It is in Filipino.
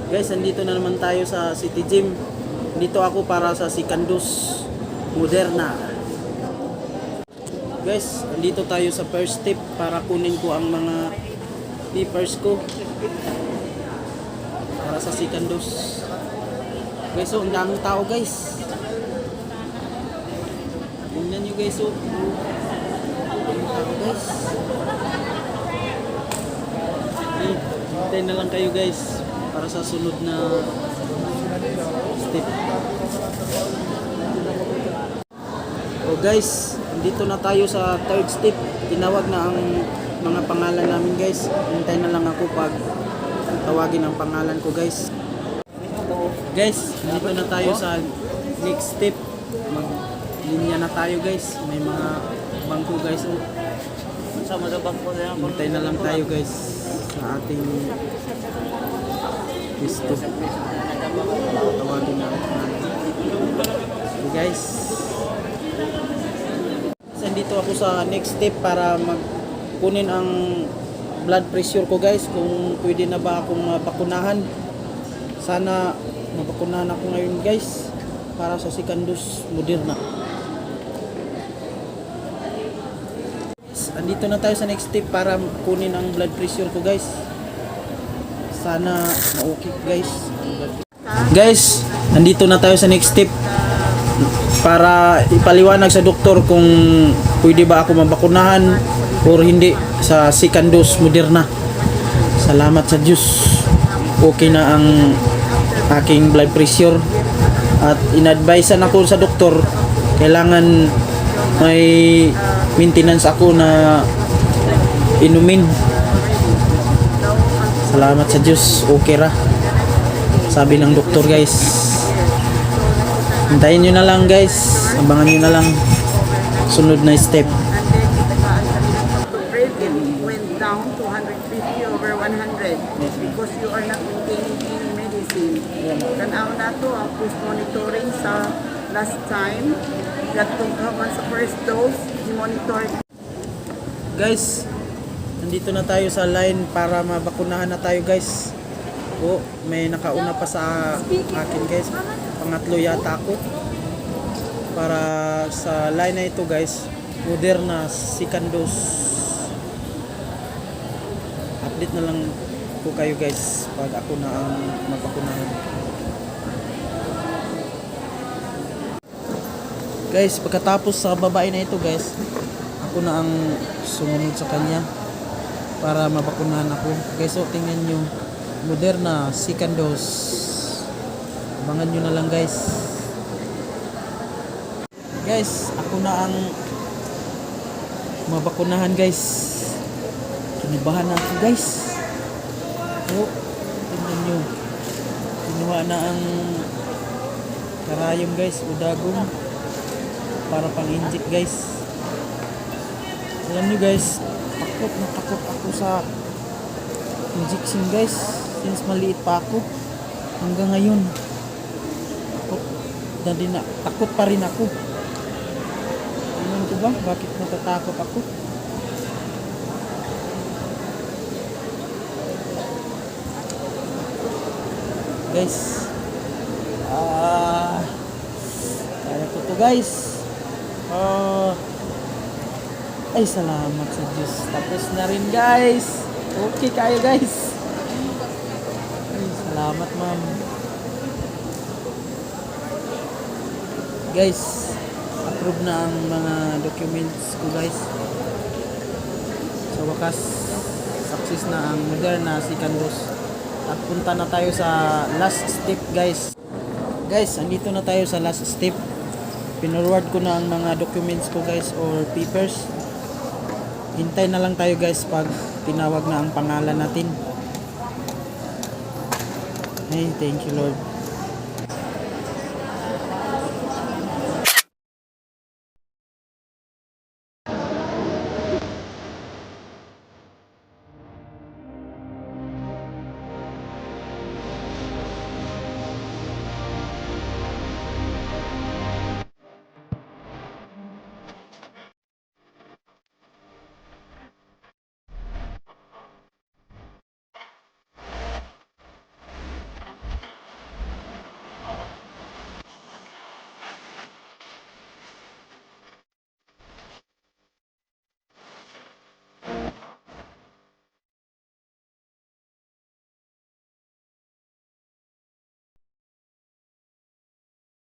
Guys, andito na naman tayo sa City Gym. Dito ako para sa Secandus Moderna. Guys, andito tayo sa first step para kunin ko ang mga papers ko para sa Secandus. Guys, so ang daming tao guys. Tingnan nyo guys, so daming tao guys. Hintay na lang kayo guys para sa sunod na step. So guys, dito na tayo sa third step. Tinawag na ang mga pangalan namin guys. Hintay na lang ako pag tawagin ang pangalan ko guys. Guys, dito na tayo sa next step. Maglinya na tayo guys. May mga bangko guys. Sama sa bangko na yan. Hintay na lang tayo guys sa ating pisto. Tawagin na ako. Okay guys. Dito ako sa next step para magkunin ang blood pressure ko guys. Kung pwede na ba akong mabakunahan. Sana mabakunahan ako ngayon guys para sa Secandus Moderna. Andito na tayo sa next step para kunin ang blood pressure ko guys. Sana ma-okay guys. Guys, andito na tayo sa next step para ipaliwanag sa doktor kung pwede ba ako mabakunahan or hindi sa Secandus Moderna. Salamat sa Diyos. Okay na ang aking blood pressure at in-advisean ako sa doktor kailangan may maintenance ako na inumin. Salamat sa Diyos, okay ra sabi ng doktor guys. Hintayin nyo na lang guys, abangan nyo na lang sunod na step. Went down to 150 over 100 because you are not maintaining any medicine. Tanaw na to ang post-monitoring sa last time that kung sa first dose, i-monitor. Guys, nandito na tayo sa line para mabakunahan na tayo guys. O, may nakauna pa sa akin guys. Pangatlo yata ako. Para sa line na ito guys, Moderna, Secandus. Update na lang po kayo guys pag ako na ang mabakunahan. Guys, pagkatapos sa babae na ito guys, ako na ang sumunod sa kanya para mabakunahan ako. Guys, so tingnan nyo, Moderna, Secandus. Abangan nyo na lang guys. Guys, ako na ang mabakunahan guys. Kinibahan na ako guys. So, tingnan nyo. Kinuha na ang karayom guys, udagong para pang inject guys. Alam nyo guys, takot na takot ako sa injection guys. Since maliit pa ako hanggang ngayon, takot pa rin ako. Alam ko ba bakit natatakot ako? Guys, kaya ko to guys. Ay, salamat sa Diyos. Tapos na rin guys. Okay kayo guys. Ay, salamat ma'am. Guys, approve na ang mga documents ko guys. Sa wakas, success na ang Moderna, Secandus. At punta na tayo sa last step guys. Guys, andito na tayo sa last step. Pinurward ko na ang mga documents ko guys or papers. Hintay na lang tayo guys pag tinawag na ang pangalan natin. Hey, thank you Lord.